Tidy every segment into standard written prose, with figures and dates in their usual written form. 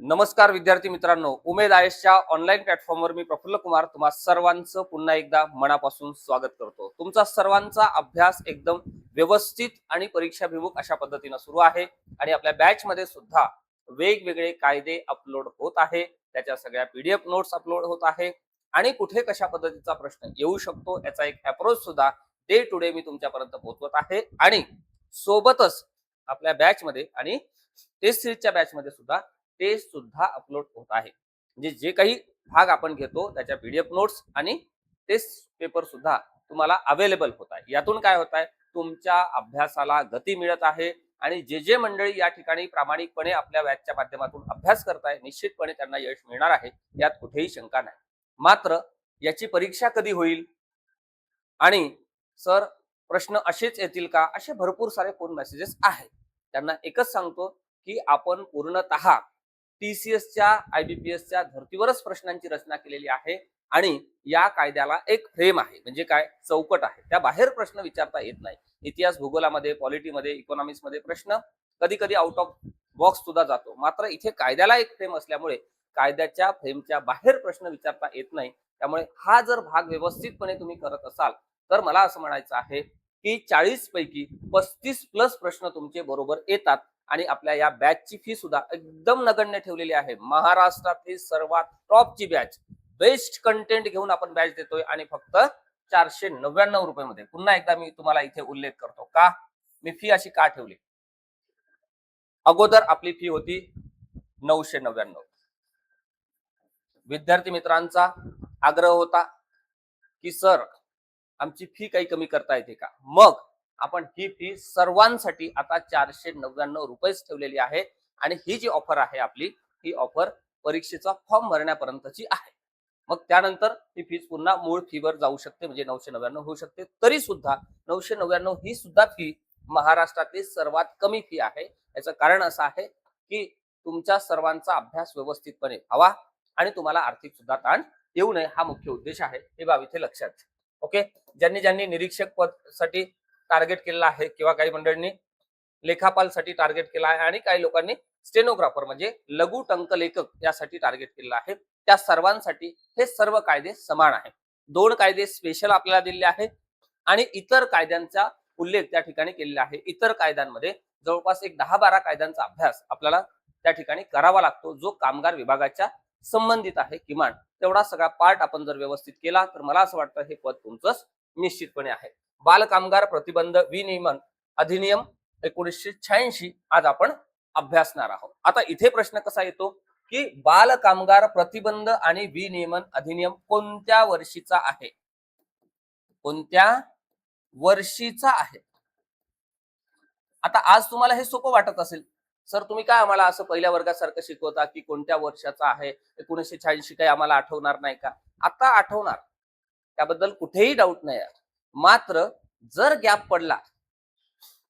नमस्कार विद्यार्थी मित्रांनो, उमेद आयएसच्या ऑनलाईन प्लॅटफॉर्मवर मी प्रफुल्ल कुमार तुम्हा सर्वांचं पुन्हा एकदा मनापासून स्वागत करतो। तुमचा सर्वांचा अभ्यास एकदम व्यवस्थित आणि परीक्षाभिमुख अशा पद्धतीने सुरू आहे आणि आपल्या बॅच मध्ये सुद्धा वेगवेगळे कायदे अपलोड होत आहे, त्याच्या सगळ्या पीडीएफ नोट्स अपलोड होत आहे आणि कुठे कशा पद्धतीचा प्रश्न येऊ शकतो याचा एक अप्रोच सुद्धा डे टू डे मी तुमच्यापर्यंत पोहोचवत आहे आणि सोबतच आपल्या बॅच मध्ये आणि टेस्ट सिरीजच्या बॅच मध्ये सुद्धा ते सुद्धा अपलोड होत आहे। म्हणजे जे काही भाग आपण घेतो त्याच्या पीडीएफ नोट्स आणि टेस्ट पेपर सुद्धा तुम्हाला अवेलेबल होत आहे। यातून काय होत आहे, तुमच्या अभ्यासाला गती मिळत आहे आणि जे जे मंडळी या ठिकाणी प्रामाणिकपणे आपल्या बॅचच्या माध्यमातून अभ्यास करताय निश्चितपणे त्यांना यश मिळणार आहे, यात कुठेही शंका नाही। मात्र याची परीक्षा कधी होईल आणि सर प्रश्न असेच येतील का, असे भरपूर सारे फोन मेसेजेस आहेत। त्यांना एकच सांगतो की आपण पूर्णतः टीसीएसच्या आयबीपीएसच्या धर्तीवरच प्रश्नांची रचना केलेली आहे आणि या कायद्याला एक फ्रेम आहे, म्हणजे काय चौकट आहे, त्या बाहेर प्रश्न विचारता येत नाही। इतिहास भूगोलामध्ये, पॉलिटीमध्ये, इकॉनॉमिक्स मध्ये प्रश्न कधी कधी आउट ऑफ बॉक्स सुद्धा जातो, मात्र इथे कायद्याला एक फ्रेम असल्यामुळे कायद्याच्या फ्रेमच्या बाहेर प्रश्न विचारता येत नाही। त्यामुळे हा जर भाग व्यवस्थितपणे तुम्ही करत असाल तर मला असं म्हणायचं आहे की 40 पैकी 35 प्लस प्रश्न तुमचे बरोबर येतात आणि आपल्या या बॅचची फी सुद्धा एकदम नगण्य ठेवलेली आहे। महाराष्ट्रातली सर्वात टॉपची बॅच, बेस्ट कंटेंट घेऊन आपण बॅच देतोय आणि फक्त 499 रुपये मध्ये। पुन्हा एकदा मी तुम्हाला इथे उल्लेख करतो का मी फी अशी का ठेवली। अगोदर आपली फी होती 999। विद्यार्थी मित्रांचा आग्रह होता की सर आमची फी काही कमी करता येते का, मग आपण ही फी सर्वांसाठी आता 499 रुपयेच ठेवलेली आहे आणि ही जी ऑफर आहे आपली, ही ऑफर परीक्षेचा फॉर्म भरण्यापर्यंतची आहे। मग त्यानंतर ही फीस पुन्हा मूळ फीवर जाऊ शकते, म्हणजे 999 होऊ शकते। तरी सुद्धा 999 ही सुद्धा फी महाराष्ट्रातली सर्वात कमी फी आहे। याचं कारण असं आहे की तुमच्या सर्वांचा अभ्यास व्यवस्थितपणे व्हावा आणि तुम्हाला आर्थिक सुद्धा ताण येऊ नये, हा मुख्य उद्देश आहे। हे बाब इथे लक्षात घ्या। ओके, ज्यांनी ज्यांनी निरीक्षक पद साठी टार्गेट केलेला आहे किंवा काही मंडळींनी लेखापाल साठी टार्गेट केला आहे आणि काही लोकांनी स्टेनोग्राफर म्हणजे लघु टंकलेखक यासाठी टार्गेट केलेला आहे, त्या सर्वांसाठी हे सर्व कायदे समान आहे। 2 कायदे स्पेशल आपल्याला दिलेले आहेत आणि इतर कायद्यांचा उल्लेख त्या ठिकाणी केलेला आहे। इतर कायद्यांमध्ये जवळपास एक 10-12 कायद्यांचा अभ्यास आपल्याला त्या ठिकाणी करावा लागतो, जो कामगार विभागाच्या संबंधित आहे। किमान तेवढा सगळा पार्ट आपण जर व्यवस्थित केला तर मला असं वाटतं हे पद तुमचंच निश्चितपणे आहे। बाल कामगार प्रतिबंध विनियमन अधिनियम 1986 आज आपण अभ्यासणार आहोत। आता इथे प्रश्न कसा येतो की बाल कामगार प्रतिबंध आणि विनियमन अधिनियम कोणत्या वर्षीचा आहे, कोणत्या वर्षीचा आहे। आता आज तुम्हाला हे सोपं वाटत असेल, सर तुम्ही काय आम्हाला असं पहिल्या वर्गासारखं शिकवता की कोणत्या वर्षाचा आहे, 1986 काही आम्हाला आठवणार नाही का। आता आठवणार, त्याबद्दल कुठेही डाऊट नाही। मात्र जर गॅप पडला,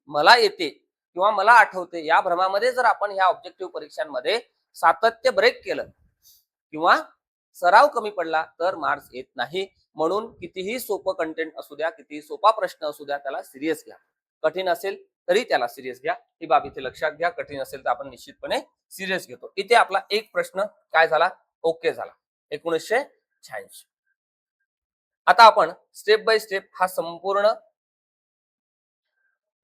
मला येते किंवा मला आठवते या भ्रमामध्ये जर आपण ह्या ऑब्जेक्टिव्ह परीक्षांमध्ये सातत्य ब्रेक केलं किंवा सराव कमी पडला तर मार्क्स येत नाही। म्हणून कितीही सोपं कंटेंट असू द्या, कितीही सोपा प्रश्न असू द्या, त्याला सिरियस घ्या। कठीण असेल तरी त्याला सिरियस घ्या, ही बाब इथे लक्षात घ्या। कठीण असेल तर आपण निश्चितपणे सिरियस घेतो। इथे आपला एक प्रश्न काय झाला, ओके झाला, 1986। आता आपण स्टेप बाय स्टेप हा संपूर्ण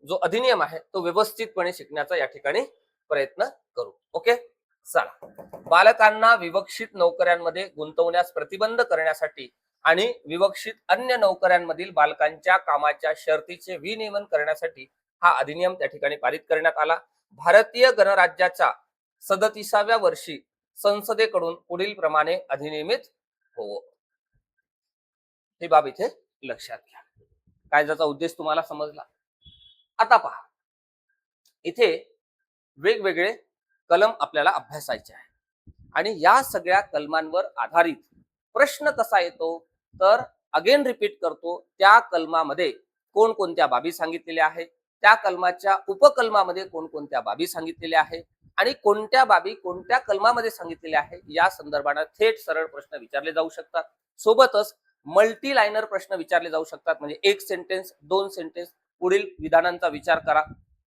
जो अधिनियम आहे तो व्यवस्थितपणे शिकण्याचा या ठिकाणी प्रयत्न करू। ओके, चला। बालकांना विवक्षित नोकऱ्यांमध्ये गुंतवण्यास प्रतिबंध करण्यासाठी आणि विवक्षित अन्य नोकऱ्यांमधील बालकांच्या कामाच्या शर्तीचे विनियमन करण्यासाठी हा अधिनियम त्या ठिकाणी पारित करण्यात आला। भारतीय गणराज्याच्या 37व्या वर्षी संसदेकडून पुढील प्रमाणे अधिनियमित हो। ही बाब इथे लक्षात घ्या। कायद्याचा उद्देश तुम्हाला समजला। आता पहा, इथे वेगवेगळे कलम आपल्याला अभ्यासायचे आहे आणि या सगळ्या कलमांवर आधारित प्रश्न कसा येतो तर अगेन रिपीट करतो, त्या कलमामध्ये कोणकोणत्या बाबी सांगितलेल्या आहेत, त्या कलमाच्या उपकलमामध्ये कोणकोणत्या बाबी सांगितलेल्या आहेत आणि कोणत्या बाबी कोणत्या कलमामध्ये सांगितलेल्या आहेत या संदर्भाने थेट सरळ प्रश्न विचारले जाऊ शकतात। सोबतच मल्टी लाइनर प्रश्न विचारले जाऊ शकतात, म्हणजे एक सेंटेन्स, 2 सेंटेन्स पुढील विधानांचा विचार करा,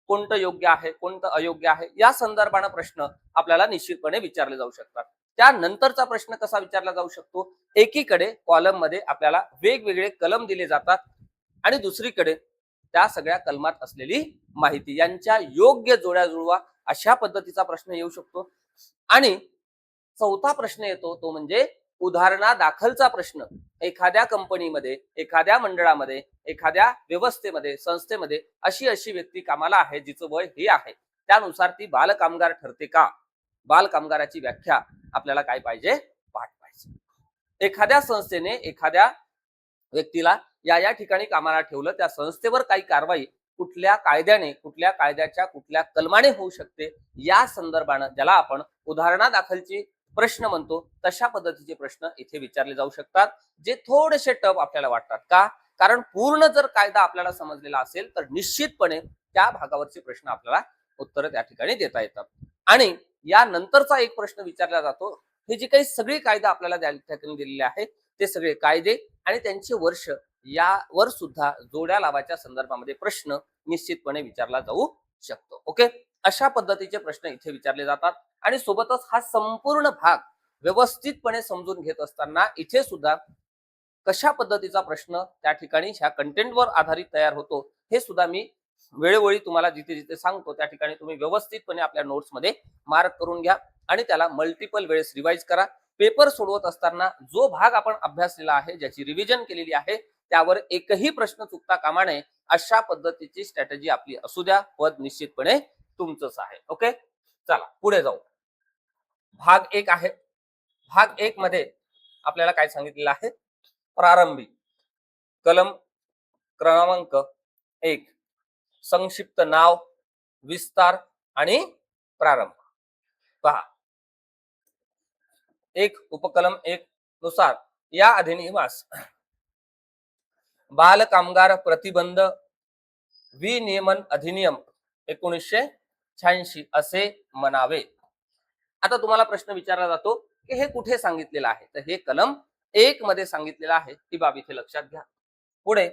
कोणतं योग्य आहे कोणतं अयोग्य आहे या संदर्भाने प्रश्न आपल्याला निश्चितपणे विचारले जाऊ शकतात. त्यानंतरचा प्रश्न कसा विचारला जाऊ शकतो, एकीकडे कॉलम मध्ये आपल्याला वेगवेगळे कलम दिले जातात आणि दुसरीकडे त्या सगळ्या कलमात असलेली माहिती यांच्या योग्य जोड्या जुळवा अशा पद्धतीचा प्रश्न येऊ शकतो. आणि चौथा प्रश्न येतो तो म्हणजे उदाहरणादाखलचा प्रश्न. एखाद्या कंपनीमध्ये, एखाद्या मंडळामध्ये, एखाद्या व्यवस्थेमध्ये, संस्थेमध्ये अशी अशी व्यक्ती कामाला आहे जिचं वय हे आहे, त्यानुसार ती बालकामगार ठरते का? बालकामगाराची व्याख्या आपल्याला काय पाहिजे, पाठ पाहिजे. एखाद्या संस्थेने एखाद्या व्यक्तीला या ठिकाणी कामाला ठेवलं, त्या संस्थेवर काही कारवाई कुठल्या कायद्याने, कुठल्या कायद्याच्या कुठल्या कलमाने होऊ शकते या संदर्भानं, ज्याला आपण उदाहरणादाखलची प्रश्न म्हणतो, तशा पद्धतीचे प्रश्न इथे विचारले जाऊ शकतात, जे थोडेसे टफ आपल्याला वाटतात. का? कारण पूर्ण जर कायदा आपल्याला समजलेला असेल तर निश्चितपणे त्या भागावरचे प्रश्न आपल्याला उत्तर त्या ठिकाणी देता येतात. आणि यानंतरचा एक प्रश्न विचारला जातो, हे जे काही सगळे कायदा आपल्याला त्या ठिकाणी दिलेले आहेत ते सगळे कायदे आणि त्यांचे वर्ष यावर सुद्धा जोड्या लावाच्या संदर्भामध्ये प्रश्न निश्चितपणे विचारला जाऊ शकतो. ओके, अशा पद्धतीचे प्रश्न इथे विचारले जातात. आणि सोबतच हा संपूर्ण भाग व्यवस्थितपणे समजून घेत असताना इथे सुद्धा कशा पद्धतीचा प्रश्न त्या ठिकाणी ह्या कंटेंटवर आधारित तयार होतो हे सुद्धा मी वेळोवेळी तुम्हाला जिथे जिथे सांगतो त्या ठिकाणी तुम्ही व्यवस्थितपणे आपल्या नोट्स मध्ये मार्क करून घ्या आणि त्याला मल्टिपल वेळेस रिवाइज करा. पेपर सोडवत असताना जो भाग आपण अभ्यासलेला आहे, ज्याची रिव्हिजन केलेली आहे, त्यावर एकही प्रश्न चुकता कामा नये अशा पद्धतीची स्ट्रॅटेजी आपली असू द्या. पद निश्चितपणे तुमचंच आहे. ओके, चला पुढे जाऊ. भाग एक आहे. भाग एक मध्ये आपल्याला काय सांगितलेलं आहे, प्रारंभी कलम क्रमांक 1 संक्षिप्त नाव, विस्तार आणि प्रारंभ. पहा, एक उपकलम 1 नुसार या अधिनियमास बाल कामगार प्रतिबंध विनियमन अधिनियम 1986 असे म्हणावे. आता तुम्हाला प्रश्न विचारला जातो की हे कुठे सांगितलेलं आहे, तर हे कलम 1 मध्ये सांगितलेलं आहे. ही बाब इथे लक्षात घ्या. पुढे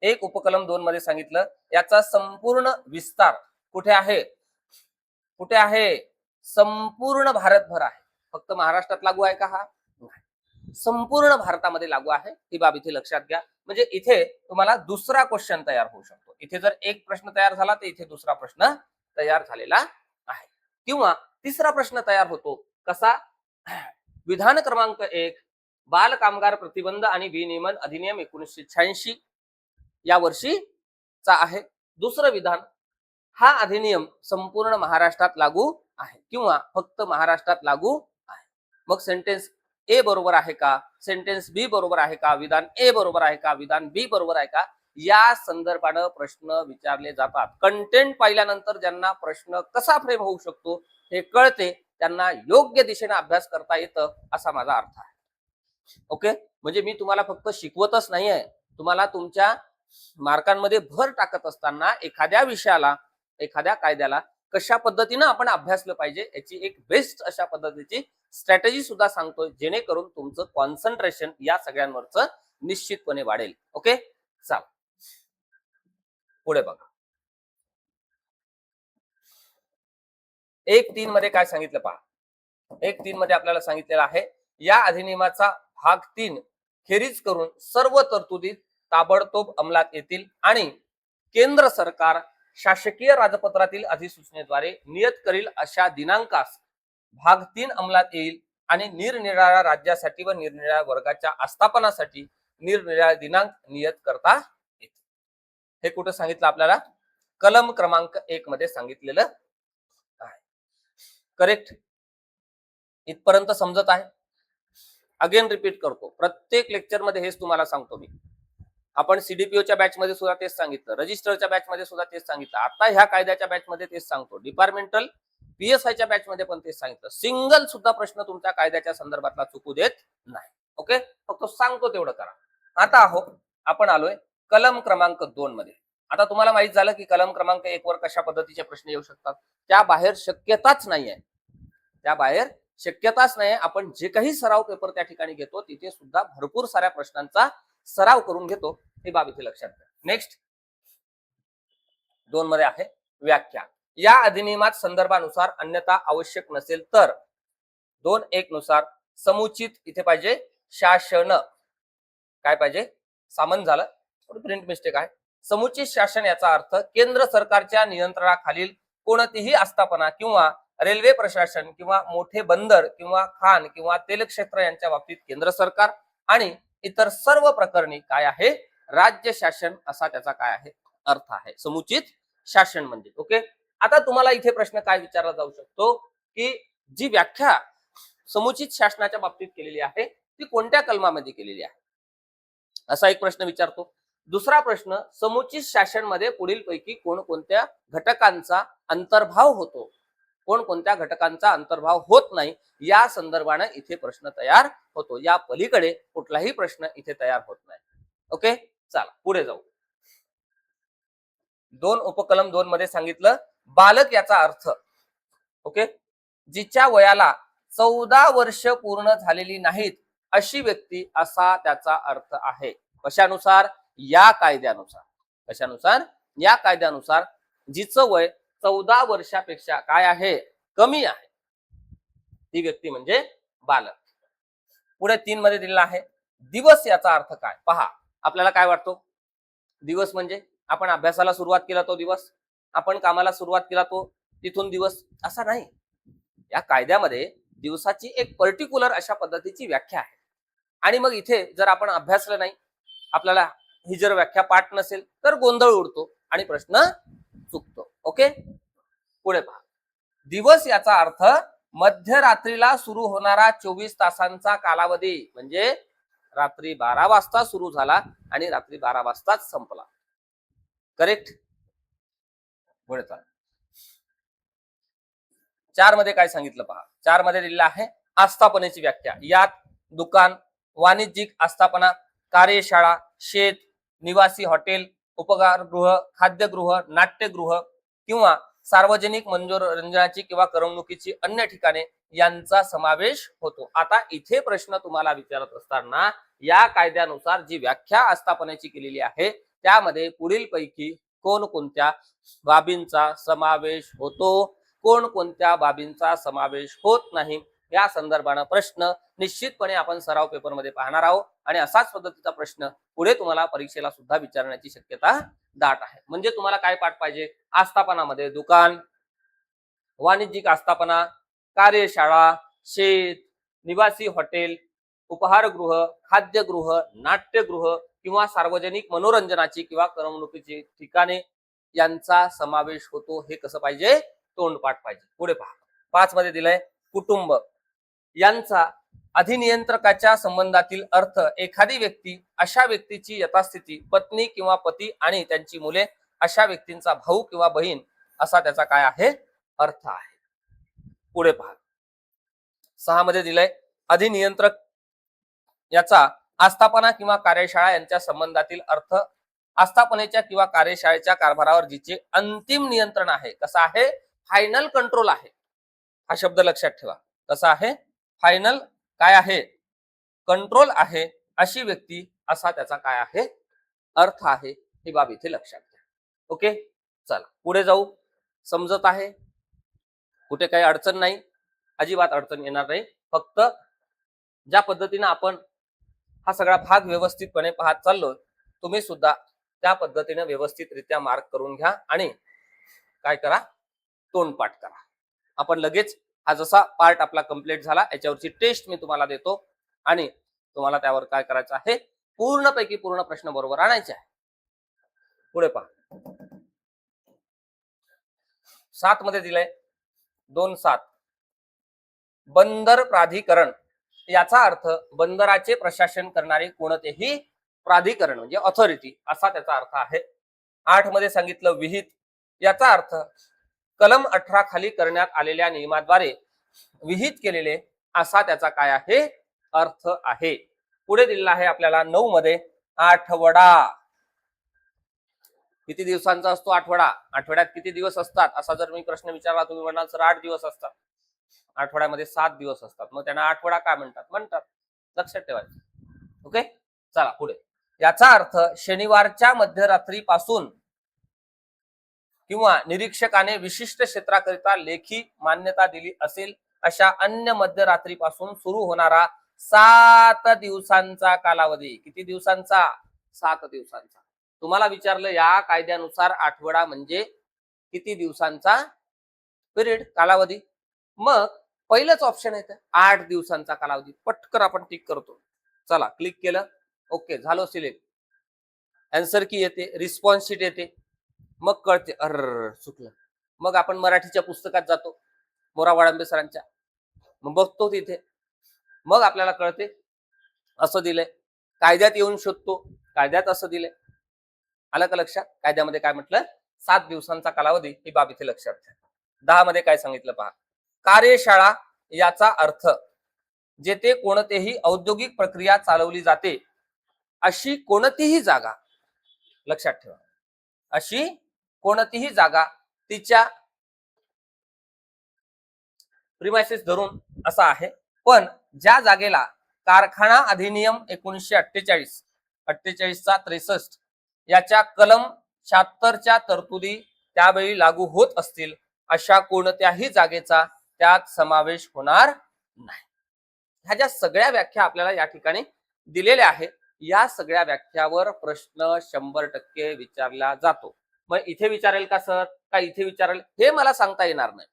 एक उपकलम 2 मध्ये सांगितलं याचा संपूर्ण विस्तार कुठे आहे, कुठे आहे, संपूर्ण भारतभर आहे. फक्त महाराष्ट्रात लागू आहे का हा? नाही, संपूर्ण भारतामध्ये लागू आहे. ही बाब इथे लक्षात घ्या. म्हणजे इथे तुम्हाला दुसरा क्वेश्चन तयार होऊ शकतो. इथे जर एक प्रश्न तयार झाला तर इथे दुसरा प्रश्न तयार झालेला आहे. किंवा तिसरा प्रश्न तयार होतो कसा, विधान क्रमांक 1 बाल कामगार प्रतिबंध आणि विनियमन अधिनियम 1986 या वर्षीचा आहे. दुसरं विधान, हा अधिनियम संपूर्ण महाराष्ट्रात लागू आहे किंवा फक्त महाराष्ट्रात लागू आहे. मग सेंटेन्स ए बरोबर आहे का, सेंटेन्स बी बरोबर आहे का, विधान ए बरोबर आहे का, विधान बी बरोबर आहे का, या संदर्भानं प्रश्न विचारले जातात. कंटेंट पाहिल्यानंतर ज्यांना प्रश्न कसा फ्रेम होऊ शकतो हे कळते, त्यांना योग्य दिशेने अभ्यास करता येतं असा माझा अर्थ आहे. ओके, म्हणजे मी तुम्हाला फक्त शिकवतच नाहीये, तुम्हाला तुमच्या मार्कांमध्ये भर टाकत असताना एखाद्या विषयाला, एखाद्या कायद्याला कशा पद्धतीनं आपण अभ्यासलं पाहिजे याची एक बेस्ट अशा पद्धतीची स्ट्रॅटेजी सुद्धा सांगतोय, जेणेकरून तुमचं कॉन्सन्ट्रेशन या सगळ्यांवरच निश्चितपणे वाढेल. ओके, चला पुढे बघा. 1.3 मध्ये काय सांगितलं पहा. 1.3 मध्ये आपल्याला सांगितलेलं आहे, या अधिनियमाचा भाग 3 खेरीज करून सर्व तरतुदी ताबडतोब अंमलात येतील आणि केंद्र सरकार शासकीय राजपत्रातील अधिसूचनेद्वारे नियत करील अशा दिनांकास भाग 3 अंमलात येईल आणि निरनिराळ्या राज्यासाठी व निरनिराळ्या वर्गाच्या आस्थापनासाठी निरनिराळे दिनांक नियत करता येतील. हे कुठे सांगितलं आपल्याला, कलम क्रमांक 1 मध्ये सांगितलेलं आहे. करेक्ट, इथपर्यंत समजत आहे? अगेन रिपीट करतो, प्रत्येक लेक्चर मध्ये हेच तुम्हाला सांगतो मी. आपण सीडीपीओच्या बॅच मध्ये सुद्धा तेच सांगितलं, रजिस्टरच्या बॅच मध्ये सुद्धा तेच सांगितलं, आता ह्या कायद्याच्या बॅच मध्ये तेच सांगतो, डिपार्टमेंटल पीएसआयच्या बॅच मध्ये पण तेच सांगितलं. सिंगल सुद्धा प्रश्न तुमच्या कायद्याच्या संदर्भातला चुकू देत नाही. ओके, फक्त सांगतो तेवढं करा. आता आपण आलोय कलम क्रमांक 2 मध्ये. आता तुम्हाला माहित झालं की कलम क्रमांक 1 वर कशा पद्धतीचे प्रश्न येऊ शकतात. त्या बाहेर शक्यताच नाहीये, त्या बाहेर शक्यताच नाही. आपण जे काही सराव पेपर त्या ठिकाणी घेतो तिथे सुद्धा भरपूर साऱ्या प्रश्नांचा सराव करून घेतो, हे बाब इथे लक्षात घ्या. नेक्स्ट 2 मध्ये आहे व्याख्या. या अधिनियमात संदर्भानुसार अन्यथा आवश्यक नसेल तर 2.1 नुसार समुचित, इथे पाहिजे शासन, काय पाहिजे सामन झालं, प्रिंट मिस्टेक आहे. समुचित शासन याचा अर्थ केंद्र सरकारच्या नियंत्रणाखालील कोणतीही आस्थापना किंवा रेल्वे प्रशासन किंवा मोठे बंदर किंवा खाण किंवा तेल क्षेत्र यांच्या बाबतीत केंद्र सरकार आणि इतर सर्व प्रकरणी काय आहे राज्य शासन, असा त्याचा काय आहे अर्थ आहे समुचित शासन म्हणजे. ओके, आता तुम्हाला इथे प्रश्न काय विचारला जाऊ शकतो की जी व्याख्या समुचित शासनाच्या बाबतीत केलेली आहे ती कोणत्या कलमामध्ये केलेली आहे, असा एक प्रश्न विचारतो. दुसरा प्रश्न, समुचित शासन मध्ये पुढील पैकी कोणकोणत्या घटकांचा अंतर्भाव होतो, कोणकोणत्या घटकांचा अंतर्भाव होत नाही, या संदर्भाने इथे प्रश्न तयार होतो. या पलीकडे कुठलाही प्रश्न इथे तयार होत नाही. ओके, चला पुढे जाऊ. 2 उपकलम 2 मध्ये सांगितलं बालक याचा अर्थ. ओके, जिच्या वयाला 14 वर्ष पूर्ण झालेली नाहीत अशी व्यक्ती, असा त्याचा अर्थ आहे. कशानुसार? या कायद्यानुसार. कशानुसार? या कायद्यानुसार जिचं वय 14 वर्षापेक्षा काय आहे कमी आहे ती व्यक्ती म्हणजे बालक. पुढे 3 मध्ये दिलेला आहे दिवस याचा अर्थ काय. पहा, आपल्याला काय वाटतो दिवस म्हणजे आपण अभ्यासाला सुरुवात केला तो दिवस, आपण कामाला सुरुवात केला तो तिथून दिवस, असा नाही. या कायद्यामध्ये दिवसाची एक पर्टिक्युलर अशा पद्धतीची व्याख्या आहे. आणि मग इथे जर आपण अभ्यासलं नाही, आपल्याला ही जर व्याख्या पाठ नसेल तर गोंधळ उडतो आणि प्रश्न चुकतो. ओके, पुढे पहा. दिवस याचा अर्थ मध्यरात्रीला सुरू होणारा 24 तासांचा कालावधी, म्हणजे रात्री 12 वाजता सुरू झाला आणि रात्री 12 वाजताच संपला. करेक्ट. पुढे चला. 4 मध्ये काय सांगितलं पहा. 4 मध्ये दिलेलं आहे आस्थापनेची व्याख्या. यात दुकान, वाणिज्यिक आस्थापना, कार्यशाळा, शेत, निवासी हॉटेल, उपहारगृह, खाद्यगृह, नाट्यगृह किंवा सार्वजनिक मनोरंजनाची किंवा करमणुकीची अन्य ठिकाणे यांचा समावेश होतो. आता इथे प्रश्न तुम्हाला विचारत असताना या कायद्यानुसार जी व्याख्या आस्थापनेची केलेली आहे त्यामध्ये पुढील पैकी कोणकोणत्या बाबींचा समावेश होतो, कोणकोणत्या बाबींचा समावेश होत नाही, या संदर्भाने प्रश्न निश्चितपणे आपण सराव पेपर मध्ये पाहणार आहोत. आणि असाच पद्धतीचा प्रश्न पुढे तुम्हाला परीक्षेला सुद्धा विचारण्याची शक्यता दाट आहे. म्हणजे तुम्हाला काय पाठ पाहिजे, आस्थापनामध्ये दुकान, वाणिज्यिक आस्थापना, कार्यशाळा, शेत, निवासी हॉटेल, उपहारगृह, खाद्यगृह, नाट्यगृह किंवा सार्वजनिक मनोरंजनाची किंवा करमणुकीची ठिकाणे यांचा समावेश होतो. हे कसं पाहिजे, तोंडपाठ पाहिजे. पुढे पहा. 5 मध्ये दिलंय कुटुंब यांचा अधिनियंत्रकाच्या संबंधातील अर्थ एखादी व्यक्ती, अशा व्यक्तीची यथास्थिती, पत्नी किंवा पती आणि त्यांची मुले, अशा व्यक्तींचा भाऊ किंवा बहीण, असा त्याचा काय आहे अर्थ आहे. पुढे पहा. 6 मध्ये दिलंय अधिनियंत्रक याचा आस्थापना किंवा कार्यशाळा यांच्या संबंधातील अर्थ आस्थापनेच्या किंवा कार्यशाळेच्या कारभारावर जिचे अंतिम नियंत्रण आहे. कसा आहे, फायनल कंट्रोल आहे. हा शब्द लक्षात ठेवा. कसा आहे, फायनल काय आहे, कंट्रोल आहे, अशी व्यक्ती, असा त्याचा काय आहे अर्थ आहे. ही बाब इथे लक्षात घ्या. ओके, चला पुढे जाऊ. समजत आहे, कुठे काही अडचण नाही, अजिबात अडचण येणार नाही. फक्त ज्या पद्धतीने आपण हा सगळा भाग व्यवस्थितपणे पाहत चाललो, तुम्ही सुद्धा त्या पद्धतीने व्यवस्थितरित्या मार्क करून घ्या आणि काय करा, तोंडपाठ करा. आपण लगेच हा जसा पार्ट आपला कंप्लीट झाला याच्यावरची टेस्ट मी तुम्हाला देतो आणि तुम्हाला त्यावर काय करायचं आहे, पूर्णपैकी पूर्ण प्रश्न बरोबर आणायचे आहे. पुढे पहा. 7 मध्ये दिलंय 2.7 बंदर प्राधिकरण याचा अर्थ बंदराचे प्रशासन करणारे कोणतेही प्राधिकरण म्हणजे ऑथॉरिटी, असा त्याचा अर्थ आहे. 8 मध्ये सांगितलं विहित याचा अर्थ कलम 18 खाली करण्यात आलेल्या नियमाद्वारे विहित केलेले, असा त्याचा काय आहे अर्थ आहे. पुढे दिलेला आहे आपल्याला 9 मध्ये आठवडा. किती दिवसांचा असतो आठवडा, आठवड्यात किती दिवस असतात, असा जर मी प्रश्न विचारला तुम्ही म्हणाल सर 8 दिवस असतात. आठवड्यामध्ये 7 दिवस असतात, मग त्यांना आठवडा काय म्हणतात, लक्षात ठेवायचं. ओके, चला पुढे. याचा अर्थ शनिवारच्या मध्यरात्रीपासून किंवा निरीक्षकाने विशिष्ट क्षेत्राकरिता लेखी मान्यता दिली असेल अशा अन्य मध्यरात्रीपासून सुरू होणारा 7 दिवसांचा कालावधी. किती दिवसांचा? 7 दिवसांचा. तुम्हाला विचारलं या कायद्यानुसार आठवडा म्हणजे किती दिवसांचा पिरियड, कालावधी? मग पहिलंच ऑप्शन येतं 8 दिवसांचा कालावधी. पटकन आपण टिक करतो. चला क्लिक केलं, ओके झालो सिलेक्ट. आन्सर की येते, रिस्पॉन्स शीट येते. मग कळते चुकलं. मग आपण मराठीच्या पुस्तकात जातो, मोरा वाळंबे सरांच्या, मग बघतो तिथे. मग आपल्याला कळते असं दिलंय. कायद्यात येऊन शोधतो, कायद्यात असं दिलंय. आलं का लक्षात? कायद्यामध्ये काय म्हटलं? 7 दिवसांचा कालावधी, ही बाब इथे लक्षात ठेवा. 10 मध्ये काय सांगितलं पहा. कार्यशाळा याचा अर्थ जेथे कोणतेही औद्योगिक प्रक्रिया चालवली जाते अशी कोणतीही जागा, लक्षात ठेवा, अशी कोणतीही जागा तिच्या प्रिमायसेस धरून असा आहे. पण ज्या जागेला कारखाना अधिनियम 1948 चा 63 याच्या कलम 76 च्या तरतुदी त्यावेळी लागू होत असतील अशा कोणत्याही जागेचा त्यात समावेश होणार नाही. ह्या ज्या सगळ्या व्याख्या आपल्याला या ठिकाणी दिलेल्या आहेत, या सगळ्या व्याख्यावर प्रश्न 100% विचारला जातो. मग इथे विचारेल का सर, का इथे विचारेल, हे मला सांगता येणार नाही.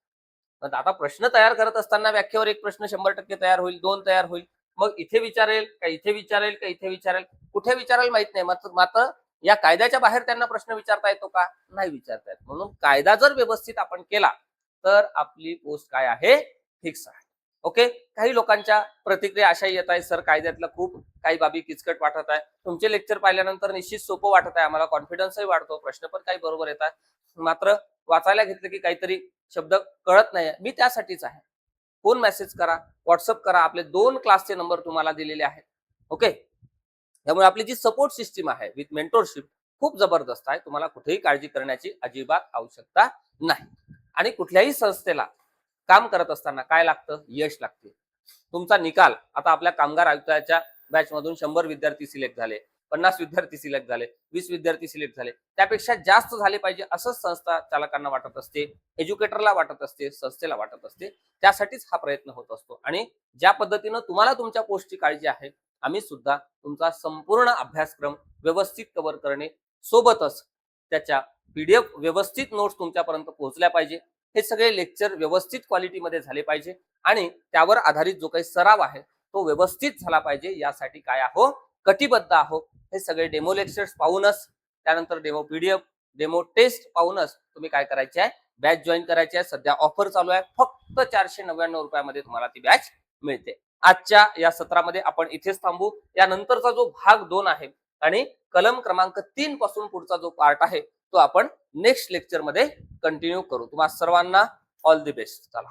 आता प्रश्न तयार करत असताना व्याख्यावर एक प्रश्न 100% तयार होईल, 2 तयार होईल. मग इथे विचारेल का इथे विचारेल का इथे विचारेल, कुठे विचारेल माहित नाही. मात्र या कायद्याच्या बाहेर त्यांना प्रश्न विचारता येतो का? नाही विचारता येत. म्हणून कायदा जर व्यवस्थित आपण केला तर आपली पोस्ट काय आहे? फिक्स आहे. ओके. काही लोकांच्या प्रतिक्रिया अशा येत आहेत, सर कायद्यातलं खूप काही बाबी किचकट वाटत आहे. तुमचे लेक्चर पाहिल्यानंतर निश्चित सोपं वाटत आहे, आम्हाला कॉन्फिडन्सही वाढतो, प्रश्न पण काही बरोबर येतात, मात्र वाचायला घेतलं की काहीतरी शब्द कळत नाही. मी त्यासाठीच आहे. फोन मेसेज करा, व्हॉट्सअप करा. आपले 2 क्लासचे नंबर तुम्हाला दिलेले आहेत. ओके. त्यामुळे आपली जी सपोर्ट सिस्टीम आहे विथ मेंटोरशिप खूप जबरदस्त आहे. तुम्हाला कुठेही काळजी करण्याची अजिबात आवश्यकता नाही. आणि कुठल्याही संस्थेला काम करत असताना काय लागतं? यश लागते. तुमचा निकाल, आता आपल्या कामगार आयुक्ताच्या बॅच मधून 100 विद्यार्थी सिलेक्ट झाले, 50 विद्यार्थी सिलेक्ट झाले, 20 विद्यार्थी सिलेक्ट झाले, त्यापेक्षा जास्त झाले पाहिजे असं संस्था चालकांना वाटत असते, एज्युकेटरला वाटत असते, संस्थेला वाटत असते. त्यासाठीच हा प्रयत्न होत असतो. आणि ज्या पद्धतीनं तुम्हाला तुमच्या पोस्टची काळजी आहे, आम्ही सुद्धा तुमचा संपूर्ण अभ्यासक्रम व्यवस्थित कव्हर करणे, सोबतच त्याच्या पीडीएफ व्यवस्थित नोट्स तुमच्यापर्यंत पोहोचल्या पाहिजे, हे सगळे लेक्चर व्यवस्थित क्वालिटीमध्ये झाले पाहिजे आणि त्यावर आधारित जो काही सराव आहे तो व्यवस्थित झाला पाहिजे, यासाठी काय आहो? कटिबद्ध आहो. हे सगळे डेमो लेक्चर्स पाहूनच, त्यानंतर डेमो पीडीएफ, डेमो टेस्ट पाहूनच तुम्ही काय करायचे आहे? बॅच जॉईन करायची आहे. सध्या ऑफर चालू आहे, फक्त 499 रुपयामध्ये तुम्हाला ती बॅच मिळते. आजच्या या सत्रामध्ये आपण इथेच थांबू. यानंतरचा जो भाग 2 आहे आणि कलम क्रमांक 3 पासून पुढचा जो पार्ट आहे तो आपण नेक्स्ट लेक्चर मध्ये कंटिन्यू करू. तुम्हा सर्वांना ऑल द बेस्ट. चला.